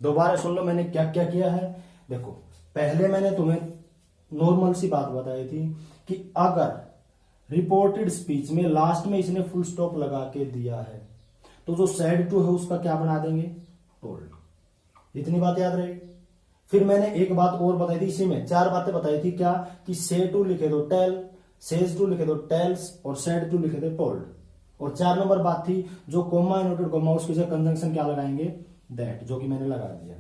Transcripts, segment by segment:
दोबारा सुन लो मैंने क्या क्या किया है। देखो पहले मैंने तुम्हें नॉर्मल सी बात बताई थी कि अगर रिपोर्टेड स्पीच में लास्ट में इसने फुल स्टॉप लगा के दिया है तो जो सेड टू है उसका क्या बना देंगे, टोल्ड। इतनी बात याद रहेगी। फिर मैंने एक बात और बताई थी, इसी में 4 बातें बताई थी क्या, कि से टू लिखे दो टेल, सेज टू लिखे दो टेल्स और सेड टू लिखे दो टोल्ड। और 4 नंबर बात थी जो कोमा इनवर्टेड कोमा उसकी जगह कंजंक्शन क्या लगाएंगे, दैट, जो कि मैंने लगा दिया।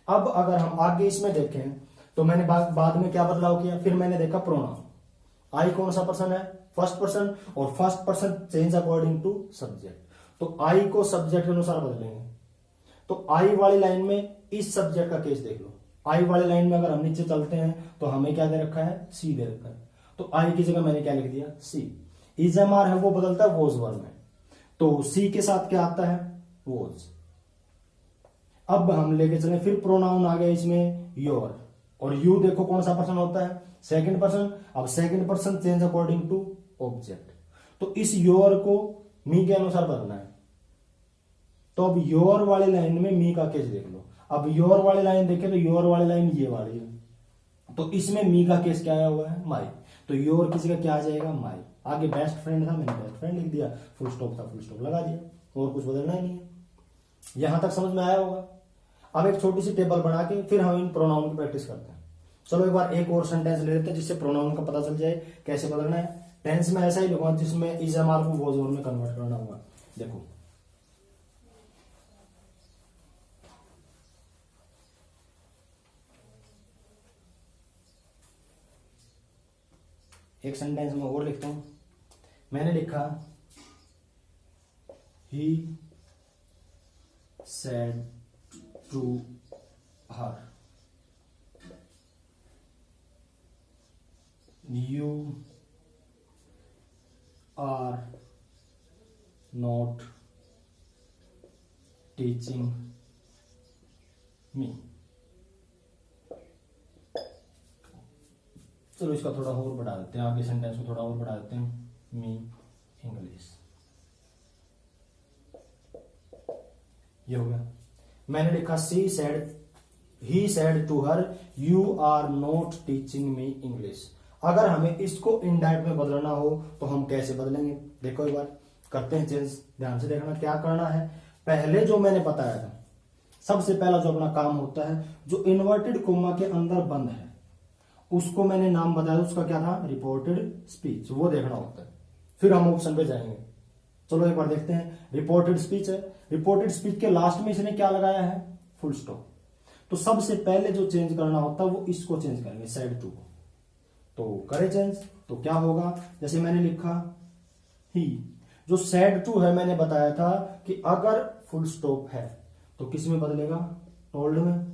अब अगर हम आगे इसमें देखें तो मैंने बाद में क्या बदलाव किया, फिर मैंने देखा प्रोनाउन। आई कौन सा पर्सन है, फर्स्ट पर्सन, और first person change according to subject. तो आई को सब्जेक्ट के अनुसार बदलेंगे। तो आई वाली लाइन में इस सब्जेक्ट का केस देख लो। आई वाली लाइन में अगर हम नीचे चलते हैं तो हमें क्या दे रखा है, सी दे रखा है। तो आई की जगह मैंने क्या लिख दिया, सी। इजएमआर है वो बदलता है वोज वर्ब में, तो सी के साथ क्या आता है, वोज। अब हम लेके चले, फिर प्रोनाउन आ गया इसमें योर, और यू देखो कौन सा पर्सन होता है, सेकंड पर्सन। अब second person change according to object, तो इस योर को मी के अनुसार बदलना है। तो अब योर वाली लाइन में मी का केस देख लो। अब योर वाली लाइन देखें तो योर वाली लाइन ये वाली है, तो इसमें मी का केस क्या आया हुआ है, माई। तो योर की जगह क्या आ जाएगा, माई। आगे बेस्ट फ्रेंड था, मैंने बेस्ट फ्रेंड लिख दिया, फुल स्टॉप था फुल स्टॉप लगा दिया, और कुछ बदलना ही नहीं है। यहां तक समझ में आया होगा। अब एक छोटी सी टेबल बना के फिर हम इन प्रोनाउन की प्रैक्टिस करते हैं। चलो एक बार एक और सेंटेंस ले लेते हैं जिससे प्रोनाउन का पता चल जाए कैसे बदलना है। टेंस में ऐसा ही लिखूंगा जिसमें इजएमआर को वोज वर्ब में कन्वर्ट करना होगा। देखो एक सेंटेंस में और लिखता हूं। मैंने लिखा he said to her you are not teaching me. चलो इसका थोड़ा और बढ़ा देते हैं, आगे सेंटेंस को थोड़ा और बढ़ा देते हैं, मी इंग्लिश। ये हो गया। मैंने लिखा she said, he said to her you are not teaching me English. अगर हमें इसको इनडायरेक्ट में बदलना हो तो हम कैसे बदलेंगे, देखो एक बार करते हैं चेंज। ध्यान से देखना क्या करना है। पहले जो मैंने बताया था, सबसे पहला जो अपना काम होता है, जो इन्वर्टेड कोमा के अंदर बंद है उसको मैंने नाम बताया, उसका क्या था, रिपोर्टेड स्पीच, वो देखना होता है। फिर हम ऑप्शन पे जाएंगे। चलो एक बार देखते हैं। रिपोर्टेड स्पीच है, रिपोर्टेड स्पीच के लास्ट में इसने क्या लगाया है, फुल स्टॉप। तो सबसे पहले जो चेंज करना होता है वो इसको चेंज करेंगे, सेड टू को। तो करे चेंज, तो क्या होगा, जैसे मैंने लिखा ही, जो सेड टू है मैंने बताया था कि अगर फुल स्टॉप है तो किस में बदलेगा, टोल्ड में।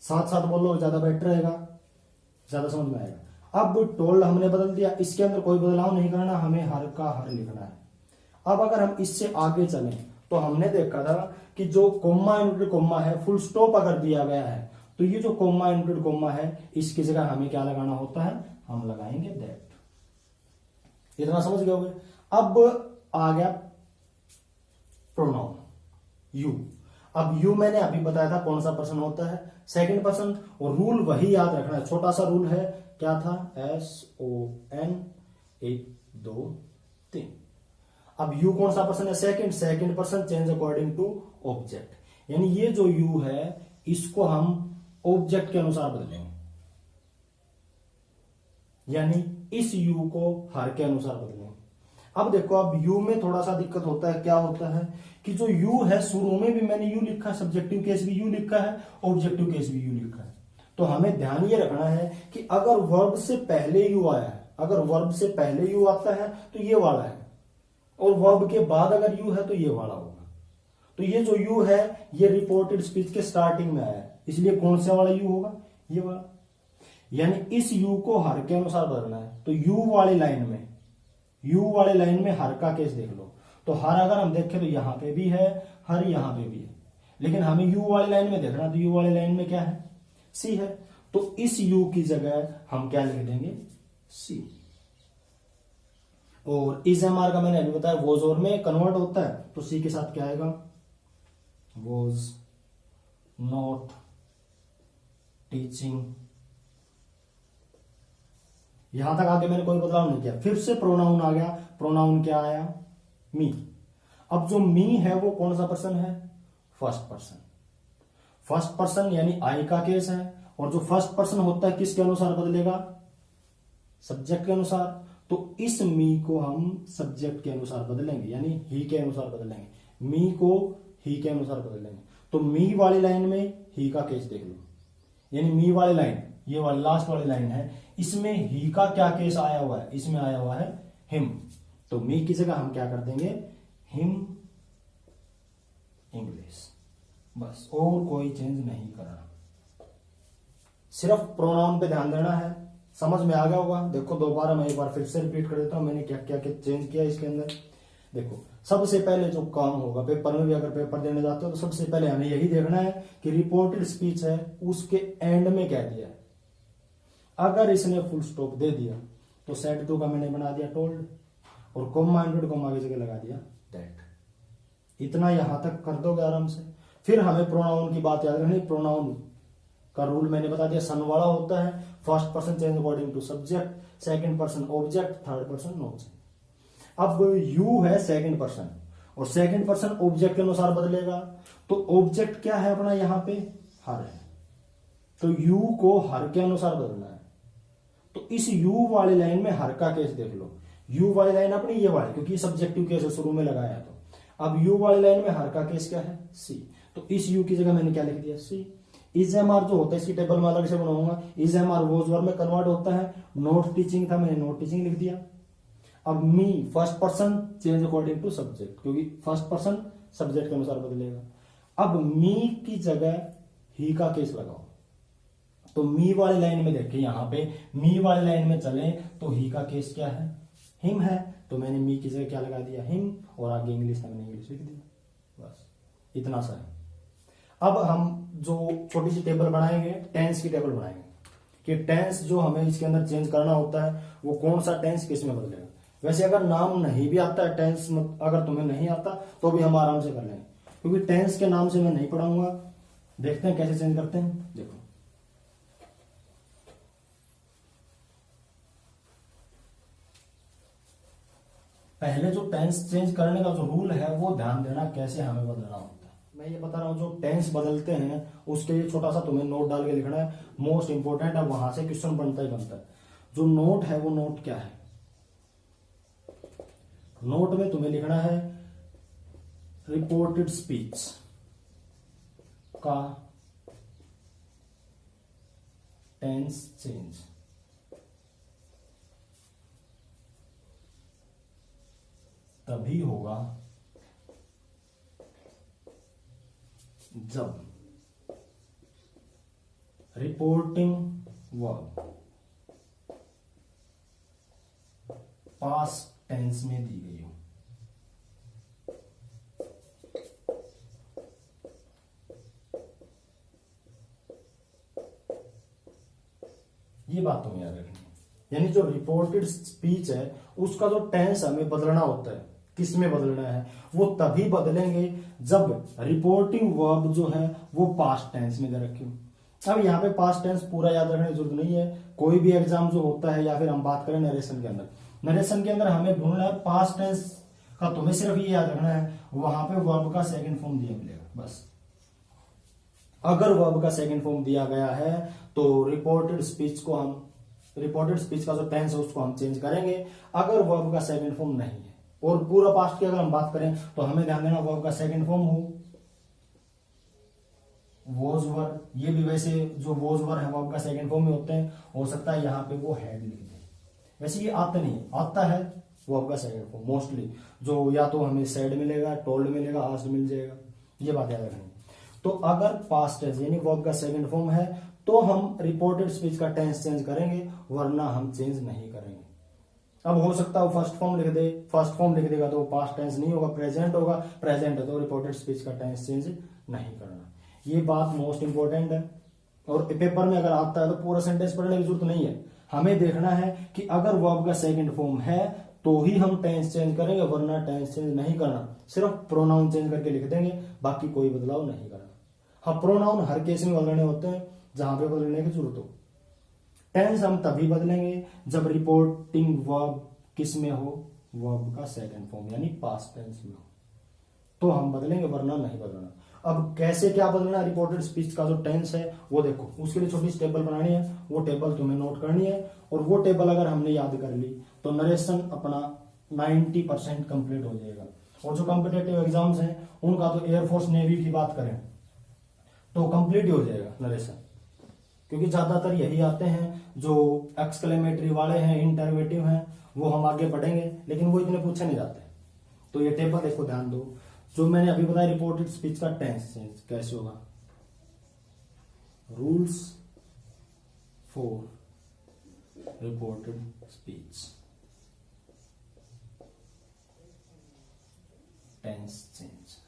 साथ साथ बोलो ज्यादा बेटर रहेगा, ज्यादा समझ में आएगा। अब टोल्ड हमने बदल दिया, इसके अंदर कोई बदलाव नहीं करना, हमें हर का हर लिखना है। अब अगर हम इससे आगे चलें तो हमने देखा था कि जो कोमा इनवर्टेड कोमा है, फुल स्टॉप अगर दिया गया है तो ये जो कोमा इनवर्टेड कोमा है इसकी जगह हमें क्या लगाना होता है, हम लगाएंगे दैट। इतना समझ गए होंगे। अब आ गया प्रोनाउन यू। अब यू मैंने अभी बताया था कौन सा पर्सन होता है, सेकंड पर्सन। और रूल वही याद रखना है, छोटा सा रूल है, क्या था, SON 1 2 3। अब यू कौन सा पर्सन है, second person change according to object. यानी ये जो यू है इसको हम ऑब्जेक्ट के अनुसार बदलेंगे, यानी इस यू को हर के अनुसार बदलेंगे। अब देखो, अब यू में थोड़ा सा दिक्कत होता है। क्या होता है कि जो यू है, शुरू में भी मैंने यू लिखा है, सब्जेक्टिव केस भी यू लिखा है, ऑब्जेक्टिव केस भी यू लिखा है। तो हमें ध्यान ये रखना है कि अगर वर्ब से पहले यू आया है, अगर वर्ब से पहले यू आता है तो ये वाला है, और वर्ब के बाद अगर यू है तो ये वाला होगा। तो ये जो यू है ये रिपोर्टेड स्पीच के स्टार्टिंग में आया है, इसलिए कौन सा वाला यू होगा, ये वाला। यानी इस यू को हर के अनुसार बदलना है। तो यू वाली लाइन में हर का केस देख लो। तो हर अगर हम देखें तो यहां पे भी है, हर यहां पे भी है, लेकिन हमें यू वाली लाइन में देखना, तो यू वाली लाइन में क्या है, सी है। तो इस यू की जगह हम क्या लिख देंगे, सी। और इस एमआर का मैंने अभी बताया वोज और में कन्वर्ट होता है, तो सी के साथ क्या आएगा, वोज नॉट टीचिंग। यहां तक आगे मैंने कोई बदलाव नहीं किया। फिर से प्रोनाउन आ गया। प्रोनाउन क्या आया? मी। अब जो मी है वो कौन सा पर्सन है? First person. फर्स्ट पर्सन यानी आई का केस है, और जो फर्स्ट पर्सन होता है किसके अनुसार बदलेगा? सब्जेक्ट के अनुसार। तो इस मी को हम सब्जेक्ट के अनुसार बदलेंगे, यानी ही के अनुसार बदलेंगे। मी को ही के अनुसार बदलेंगे। तो मी वाली लाइन में ही का केस देख लो, यानी मी वाली लाइन, ये वाली लास्ट वाली लाइन है, इसमें ही का क्या केस आया हुआ है? इसमें आया हुआ है हिम। तो मी की जगह हम क्या कर देंगे? Him English. बस, और कोई चेंज नहीं करना, सिर्फ प्रोनाउन पे ध्यान देना है। समझ में आ गया होगा। देखो दोबारा मैं एक बार फिर से रिपीट कर देता हूं मैंने क्या क्या चेंज किया इसके अंदर। देखो, सबसे पहले जो काम होगा, पेपर में भी अगर पेपर देने जाते हो तो सबसे पहले हमें यही देखना है कि रिपोर्टेड स्पीच है उसके एंड में क्या दिया है। अगर इसने फुल स्टॉप दे दिया तो सेट टू का मैंने बना दिया टोल्ड, और कॉमा एंडेड कॉमा की जगह लगा दिया दैट। इतना यहां तक कर दोगे आराम से। फिर हमें प्रोनाउन की बात याद रखनी। प्रोनाउन का रूल मैंने बता दिया, सन वाला होता है। First person change according to subject, second person object, third person no change. अब यू है सेकंड पर्सन, और सेकंड पर्सन ऑब्जेक्ट के अनुसार बदलेगा। तो ऑब्जेक्ट क्या है अपना? यहां पे हर है, तो यू को हर के अनुसार बदलना है। तो इस यू वाली लाइन में हर का केस देख लो। यू वाली लाइन अपनी ये वाली, क्योंकि सब्जेक्टिव केस शुरू में लगाया। तो अब यू वाली लाइन में हर का केस क्या है? सी। तो इस यू की जगह मैंने क्या लिख दिया? सी। इज एम आर जो होता है इसकी टेबल में अलग से बनाऊंगा। Is am are was were में कन्वर्ट होता है। नॉट टीचिंग था, मैंने नॉट टीचिंग लिख दिया। अब me first person change according to subject, क्योंकि फर्स्ट पर्सन सब्जेक्ट के अनुसार बदलेगा। अब मी की जगह ही का केस लगाओ। तो मी वाली लाइन में देखिए, यहां पे मी वाली लाइन में चले तो ही का केस क्या है? हिम है। तो मैंने मी की जगह क्या लगा दिया? हिम, और आगे इंग्लिश था, मैंने इंग्लिश लिख दिया। बस इतना सा है। अब हम जो छोटी सी टेबल बनाएंगे, टेंस की टेबल बनाएंगे कि टेंस जो हमें इसके अंदर चेंज करना होता है वो कौन सा टेंस किस में बदलेगा। वैसे अगर नाम नहीं भी आता है टेंस, अगर तुम्हें नहीं आता तो भी हम आराम से कर लेंगे, क्योंकि टेंस के नाम से मैं नहीं पढ़ाऊंगा। देखते हैं कैसे चेंज करते हैं। देखो, पहले जो टेंस चेंज करने का जो रूल है वो ध्यान देना कैसे हमें बदलना होता है। मैं ये बता रहा हूं, जो टेंस बदलते हैं उसके लिए छोटा सा तुम्हें नोट डाल के लिखना है, मोस्ट इंपोर्टेंट है, वहां से क्वेश्चन बनता ही बनता है। जो नोट है वो नोट क्या है? नोट में तुम्हें लिखना है रिपोर्टेड स्पीच का टेंस चेंज। तभी होगा जब रिपोर्टिंग वर्ब पास्ट टेंस में दी गई हो। ये बात तुम्हें याद रखनी है। यानी जो रिपोर्टेड स्पीच है उसका जो टेंस हमें बदलना होता है, किस में बदलना है, वो तभी बदलेंगे जब रिपोर्टिंग वर्ब जो है वो पास्ट टेंस में दे रखी हो। अब यहाँ पे पास्ट टेंस पूरा याद रखने की जरूरत नहीं है। कोई भी एग्जाम जो होता है, या फिर हम बात करें नरेशन के अंदर, नरेशन के अंदर हमें ढूंढना है पास्ट टेंस का। तुम्हें सिर्फ ये याद रखना है वहां पे वर्ब का सेकंड फॉर्म दिया मिलेगा बस। अगर वर्ब का सेकंड फॉर्म दिया गया है तो रिपोर्टेड स्पीच का जो टेंस है उसको हम चेंज करेंगे। अगर वर्ब का सेकंड फॉर्म नहीं है, और पूरा पास्ट की अगर हम बात करें तो हमें ध्यान देना वर्ब का सेकंड फॉर्म हो वॉज वर। ये भी वैसे जो वॉज वर है वर्ब का सेकंड फॉर्म में होते हैं। हो सकता है यहाँ पे वो हैड लिख दे, वैसे ये आता नहीं, आता है वर्ब का सेकंड फॉर्म मोस्टली, जो या तो हमें सेड मिलेगा, टोल्ड मिलेगा, आस्क्ड मिल जाएगा। ये बात याद रखनी। तो अगर पास्ट टेंस यानी वर्ब का सेकंड फॉर्म है तो हम रिपोर्टेड स्पीच का टेंस चेंज करेंगे, वरना हम चेंज नहीं करेंगे। अब हो सकता है फर्स्ट फॉर्म लिख दे, फर्स्ट फॉर्म लिख देगा तो पास्ट टेंस नहीं होगा, प्रेजेंट होगा, प्रेजेंट है तो रिपोर्टेड स्पीच का टेंस चेंज नहीं करना। ये बात मोस्ट इंपोर्टेंट है। और पेपर में अगर आता है तो पूरा सेंटेंस पढ़ने की जरूरत नहीं है। हमें देखना है कि अगर वर्ब का सेकंड फॉर्म है तो ही हम टेंस चेंज करेंगे, वरना टेंस चेंज नहीं करना। सिर्फ प्रोनाउन चेंज करके लिख देंगे, बाकी कोई बदलाव नहीं करना। हाँ, प्रोनाउन हर केस में बदलने होते हैं जहां पे बदलने की जरूरत हो। टेंस हम तभी बदलेंगे जब रिपोर्टिंग वर्ब किस में हो, वर्ब का सेकंड फॉर्म यानी पास्ट टेंस में हो, तो हम बदलेंगे, वरना नहीं बदलना। अब कैसे क्या बदलना रिपोर्टेड स्पीच का जो टेंस है वो देखो, उसके लिए छोटी सी टेबल बनानी है, वो टेबल तुम्हें नोट करनी है, और वो टेबल अगर हमने याद कर ली तो नरेशन अपना 90% कंप्लीट हो जाएगा। और जो कॉम्पिटेटिव एग्जाम्स हैं उनका तो एयरफोर्स नेवी की बात करें तो कंप्लीट ही हो जाएगा नरेशन, क्योंकि ज्यादातर यही आते हैं, जो एक्सक्लेमेटरी वाले हैं, इंटरवेटिव हैं, वो हम आगे पढ़ेंगे, लेकिन वो इतने पूछे नहीं जाते। तो ये टेबल देखो, ध्यान दो, जो मैंने अभी बताया रिपोर्टेड स्पीच का टेंस चेंज कैसे होगा, rules for reported speech, tense change.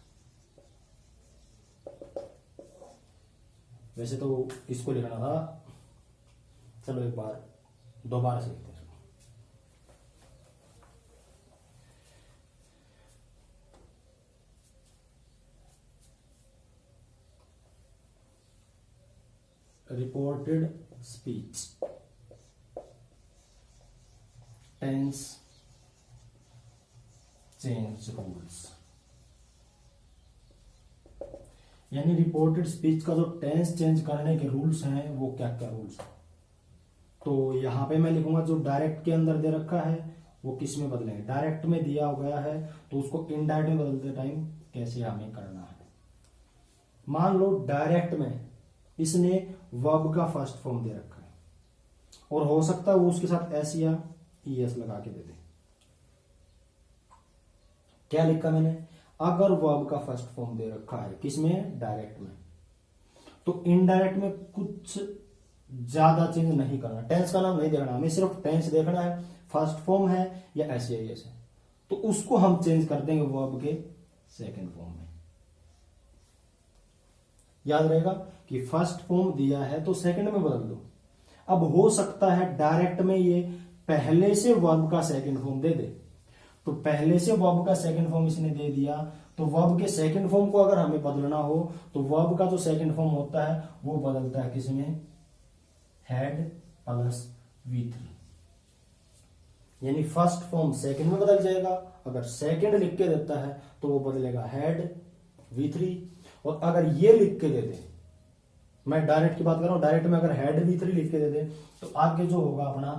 वैसे तो इसको लिखना था, चलो एक बार दोबारा से लिखते हैं। Reported speech tense change rules, यानी रिपोर्टेड स्पीच का जो टेंस चेंज करने के रूल्स हैं वो क्या क्या रूल्स हैं। तो यहां पे मैं लिखूंगा जो डायरेक्ट के अंदर दे रखा है वो किस में बदलेंगे, डायरेक्ट में दिया गया है तो उसको इनडायरेक्ट में बदलते टाइम कैसे हमें करना है। मान लो डायरेक्ट में इसने वर्ब का फर्स्ट फॉर्म दे रखा है, और हो सकता है वो उसके साथ एस या ईएस लगा के दे दे। क्या लिखा मैंने, अगर वर्ब का फर्स्ट फॉर्म दे रखा है किसमें, डायरेक्ट में, तो इनडायरेक्ट में कुछ ज्यादा चेंज नहीं करना, टेंस का नाम नहीं देखना, हमें सिर्फ टेंस देखना है, फर्स्ट फॉर्म है या एस या ईएस है, तो उसको हम चेंज कर देंगे वर्ब के सेकंड फॉर्म में। याद रहेगा कि फर्स्ट फॉर्म दिया है तो सेकंड में बदल दो। अब हो सकता है डायरेक्ट में ये पहले से वर्ब का सेकंड फॉर्म दे दे, तो पहले से वर्ब का सेकंड फॉर्म इसने दे दिया, तो वर्ब के सेकंड फॉर्म को अगर हमें बदलना हो तो वर्ब का जो सेकंड फॉर्म होता है वो बदलता है किसमें, हैड प्लस V3, यानी फर्स्ट फॉर्म सेकंड में बदल जाएगा। अगर सेकंड लिख के देता है तो वो बदलेगा हैड V3, और अगर ये लिख के दे दे, मैं डायरेक्ट की बात कर रहा हूं, डायरेक्ट में अगर हैड V3 लिख के दे दे तो आगे जो होगा अपना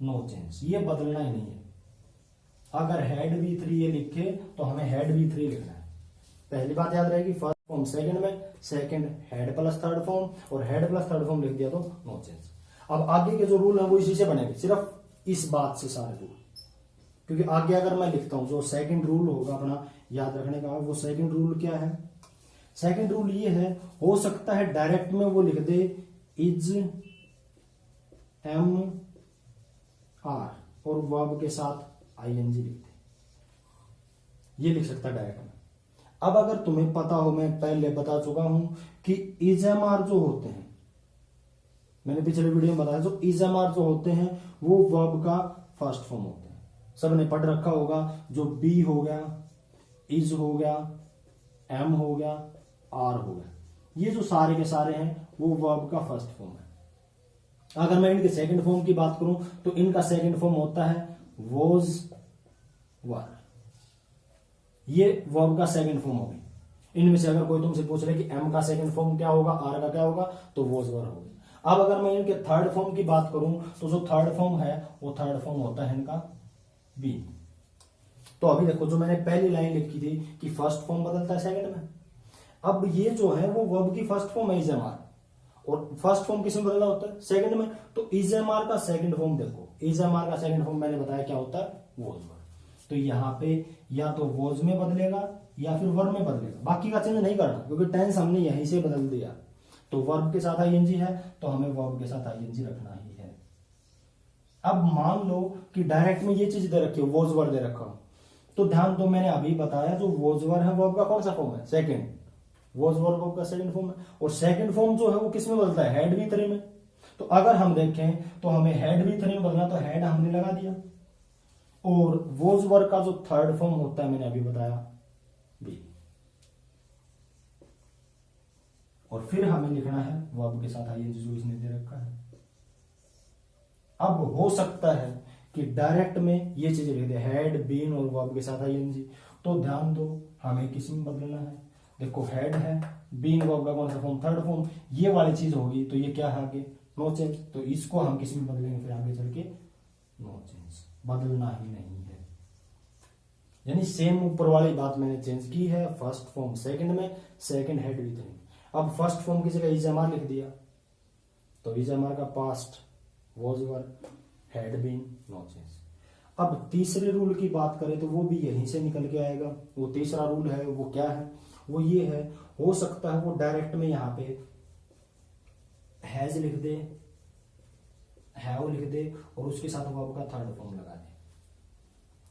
नो चेंज, ये बदलना ही नहीं है। अगर हैड V3 ये लिखे तो हमें हैड V3 लिखना है। पहली बात याद रहेगी, फर्स्ट फॉर्म सेकंड में, second had plus third form, और हैड प्लस थर्ड फॉर्म लिख दिया तो नो चेंज। अब आगे के जो रूल है वो इसी से बनेंगे, सिर्फ इस बात से सारे रूल, क्योंकि आगे अगर मैं लिखता हूं जो सेकंड रूल होगा अपना याद रखने का, वो सेकंड रूल क्या है, सेकंड रूल ये है, हो सकता है डायरेक्ट में वो लिख दे इज एम आर और वर्ब के साथ आईएनजी लिख दे, ये लिख सकता है डायरेक्ट में। अब अगर तुम्हें पता हो, मैं पहले बता चुका हूं कि इज एम आर जो होते हैं, मैंने पिछले वीडियो में बताया, जो इज एम आर जो होते हैं वो वर्ब का फर्स्ट फॉर्म होते हैं, सबने पढ़ रखा होगा। जो बी हो गया, इज हो गया, एम हो गया, आर हो गया, ये जो सारे के सारे हैं वो वर्ब का फर्स्ट फॉर्म है। अगर मैं इनके सेकंड फॉर्म की बात करूं तो इनका सेकंड फॉर्म होता है वॉज वर, ये वर्ब का सेकंड फॉर्म होगी। इनमें से अगर कोई तुमसे पूछ रहे कि एम का सेकंड फॉर्म क्या होगा, आर का क्या होगा, तो वॉज वर होगी। अब अगर मैं इनके थर्ड फॉर्म की बात करूं तो जो थर्ड फॉर्म है वो थर्ड फॉर्म होता है इनका बी। तो अभी देखो जो मैंने पहली लाइन लिखी थी कि फर्स्ट फॉर्म बदलता है सेकंड में, अब ये जो है वो वर्ब की फर्स्ट फॉर्म है इज एम आर, और फर्स्ट फॉर्म किसमें बदलना होता है, सेकंड में। तो इज एम आर का सेकंड फॉर्म देखो, इज एम आर का सेकंड फॉर्म मैंने बताया क्या होता है, वॉज वर। तो यहाँ पे या तो वॉज में बदलेगा या फिर वर में बदलेगा, बाकी का चेंज नहीं करना, क्योंकि टेंस हमने यहीं से बदल दिया। तो वर्ब के साथ आईएनजी है तो हमें वर्ब के साथ आईएनजी रखना ही है। अब मान लो कि डायरेक्ट में ये चीज दे रखी है, वॉज वर दे रखा हूं, तो ध्यान दो मैंने अभी बताया जो वॉज वर है वर्ब का कौन सा फॉर्म है, सेकंड। वॉज वर वर्ब का सेकंड फॉर्म है, और सेकंड फॉर्म जो है वो किस में बदलता है, हैड V3 में। तो अगर हम देखें तो हमें हैड V3 में बदलना, तो हैड हमने लगा दिया, और वॉज वर का जो थर्ड फॉर्म होता है मैंने अभी बताया बी। और फिर हमें लिखना है वर्ब के साथ आईएनजी जो इसने दे रखा है। अब हो सकता है कि डायरेक्ट में ये चीज लिख दे हैड बीन और वर्ब के साथ आईएनजी, तो ध्यान दो हमें किस में बदलना है। देखो हैड है, बीन वर्ब का कौन सा फॉर्म, थर्ड फॉर्म, ये वाली चीज होगी तो ये क्या है आगे नो चेंज, तो इसको हम किस में बदलेंगे फिर आगे चल के नो चेंज, बदलना ही नहीं है। यानी सेम ऊपर वाली बात मैंने चेंज की है, फर्स्ट फॉर्म सेकंड में, सेकंड हेड विथ हिम। अब फर्स्ट फॉर्म की जगह इज एमआर लिख दिया, तो इज एमआर का past was verb, had been, no change. अब तीसरे रूल की बात करें तो वो भी यहीं से निकल के आएगा। वो तीसरा रूल है वो क्या है, वो ये है, हो सकता है वो डायरेक्ट में यहाँ पे हैज लिख दे, हैव लिख दे और उसके साथ वर्ब का थर्ड फॉर्म लगा दे।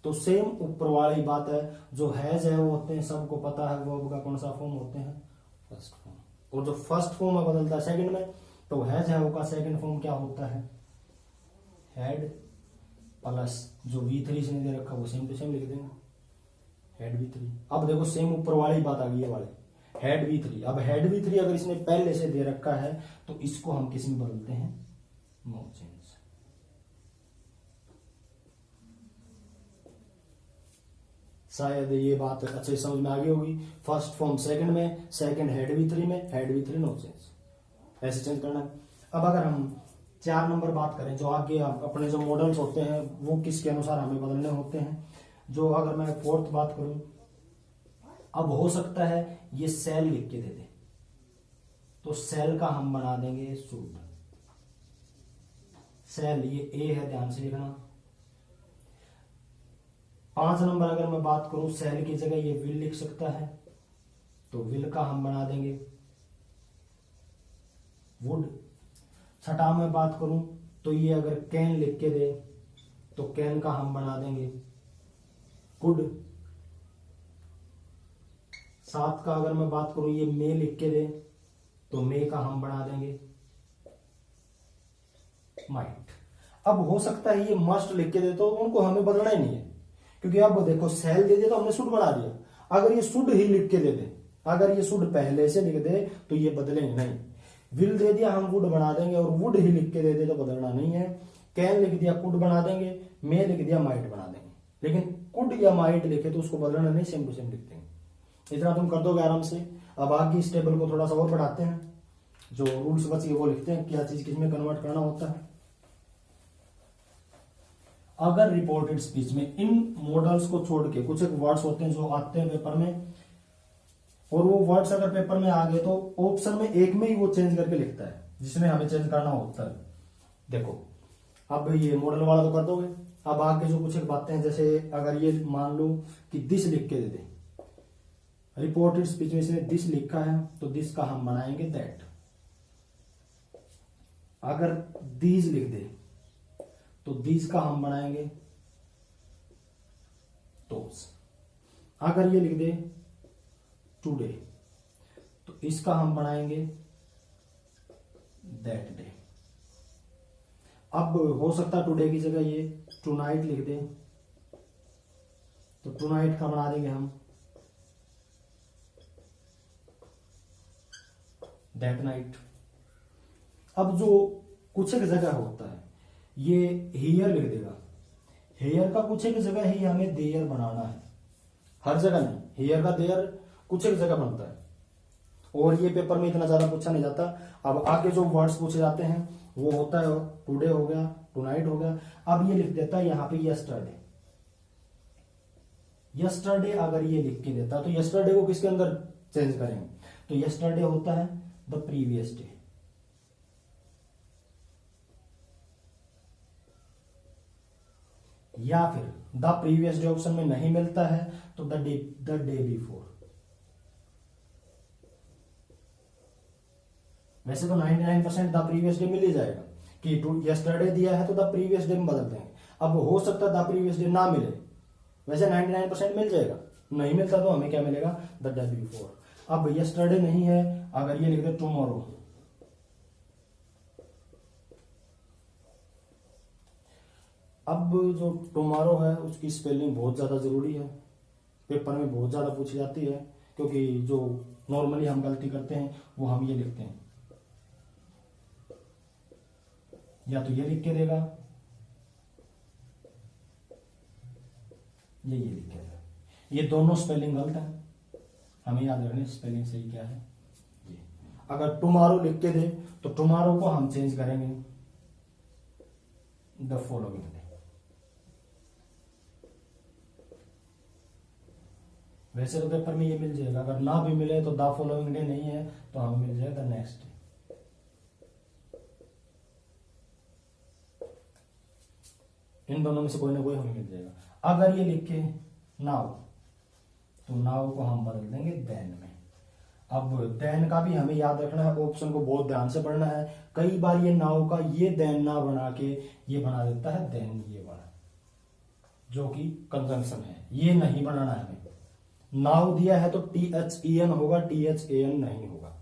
तो सेम ऊपर वाली बात है, जो हैज है वो होते हैं सबको पता है वर्ब का कौन सा फॉर्म होते हैं फर्स्ट फॉर्म, और जो फर्स्ट फॉर्म में बदलता है सेकंड में, तो हैज है का सेकंड फॉर्म क्या होता है हैड प्लस जो V3 इसने दे रखा वो सेम टू सेम लिख देंगे हैड V3। अब देखो सेम ऊपर वाली बात आ गई है वाले हैड V3। अब हैड V3 अगर इसने पहले से दे रखा है तो इसको हम किस में बदलते हैं नो चेंज। शायद ये बात अच्छे समझ में आ गई होगी। फर्स्ट फॉर्म सेकंड में, सेकंड हेड V3 में, हेड V3 नो चेंज, ऐसे चेंज करना है। अब अगर हम 4 नंबर बात करें, जो आगे अपने जो मॉडल्स होते हैं वो किसके अनुसार हमें बदलने होते हैं, जो अगर मैं फोर्थ बात करूं, अब हो सकता है ये सेल लिख के दे दे, तो सेल का हम बना देंगे शुड। सेल ये ए है, ध्यान से लिखना। 5 नंबर अगर मैं बात करूं, सेल की जगह ये विल लिख सकता है, तो विल का हम बना देंगे वुड। 6 में बात करूं तो ये अगर कैन लिख के दे तो कैन का हम बना देंगे कुड। 7 का अगर मैं बात करूं, ये मे लिख के दे तो मे का हम बना देंगे माइट। अब हो सकता है ये मस्ट लिख के दे तो उनको हमें बदलना ही नहीं है, क्योंकि अब देखो सेल दे दिया तो हमने शुड बना दिया। अगर ये शुड ही लिख के दे दे, अगर ये शुड पहले से लिख दे तो ये बदलेंगे नहीं। विल दे दिया हम वुड बना देंगे, और वुड ही लिख के दे दे तो बदलना नहीं है। कैन लिख दिया कुड बना देंगे, मे लिख दिया माइट बना देंगे। लेकिन कुड या माइट लिखे तो उसको बदलना नहीं, सेम टू सेम लिख देंगे। इतना तुम कर दोगे आराम से। अब आगे इस टेबल को थोड़ा सा और बढ़ाते हैं, जो रूल्स बच गए वो लिखते हैं, क्या चीज किसमें कन्वर्ट करना होता है। अगर रिपोर्टेड स्पीच में इन मॉडल्स को छोड़ के कुछ एक वर्ड्स होते हैं जो आते हैं पेपर में, और वो वर्ड्स अगर पेपर में आ गए तो ऑप्शन में एक में ही वो चेंज करके लिखता है जिसमें हमें चेंज करना होता है। देखो अब ये मॉडल वाला तो कर दोगे। अब आगे जो कुछ एक बातें हैं, जैसे अगर ये मान लो कि दिस लिख के दे दे, रिपोर्टेड स्पीच में इसने दिस लिखा है तो दिस का हम बनाएंगे दैट। अगर दीज लिख दे तो दीज का हम बनाएंगे दोस। अगर ये लिख दे टुडे तो इसका हम बनाएंगे दैट डे। अब हो सकता है टुडे की जगह ये टुनाइट लिख दे तो टुनाइट का बना देंगे हम दैट नाइट। अब जो कुछ एक जगह होता है ये हेयर लिख देगा, हेयर का कुछ एक जगह ही हमें देयर बनाना है, हर जगह नहीं। हेयर का देयर कुछ एक जगह बनता है, और ये पेपर में इतना ज्यादा पूछा नहीं जाता। अब आगे जो वर्ड्स पूछे जाते हैं वो होता है टुडे हो गया, टुनाइट हो गया। अब ये लिख देता है यहाँ पे यस्टरडे। यस्टरडे अगर ये लिख के देता तो यस्टरडे को किसके अंदर चेंज करेंगे, तो यस्टरडे होता है द प्रीवियस डे। या फिर द प्रीवियस डे ऑप्शन में नहीं मिलता है तो द डे बिफोर। वैसे तो 99% द प्रीवियस डे मिल ही जाएगा कि यस्टरडे दिया है तो द प्रीवियस डे में बदल देंगे। अब हो सकता है द प्रीवियस डे ना मिले, वैसे 99% मिल जाएगा। नहीं मिलता तो हमें क्या मिलेगा द डे बिफोर। अब यस्टरडे नहीं है, अगर ये लिख दे टुमारो, अब जो टुमारो है उसकी स्पेलिंग बहुत ज्यादा जरूरी है, पेपर में बहुत ज्यादा पूछी जाती है, क्योंकि जो नॉर्मली हम गलती करते हैं वो हम ये लिखते हैं, या तो ये लिख के देगा, ये लिख के देगा। ये दोनों स्पेलिंग गलत है, हमें याद रखना स्पेलिंग सही क्या है। ये अगर टुमारो लिख के दे तो टुमारो को हम चेंज करेंगे द फॉलोइंग डे। वैसे तो पेपर में ये मिल जाएगा, अगर ना भी मिले तो द फॉलोइंग डे नहीं है तो हमें मिल जाएगा द नेक्स्ट डे। इन दोनों में से कोई ना कोई हमें मिल जाएगा। अगर ये लिखे नाउ तो नाउ को हम बदल देंगे देन में। अब देन का भी हमें याद रखना है, ऑप्शन को बहुत ध्यान से पढ़ना है। कई बार ये नाउ का ये देन ना बना के ये बना देता है देन ये बना, जो कि कंजंक्शन है, ये नहीं बनाना है हमें। नाउ दिया है तो THEN होगा, THAN नहीं होगा।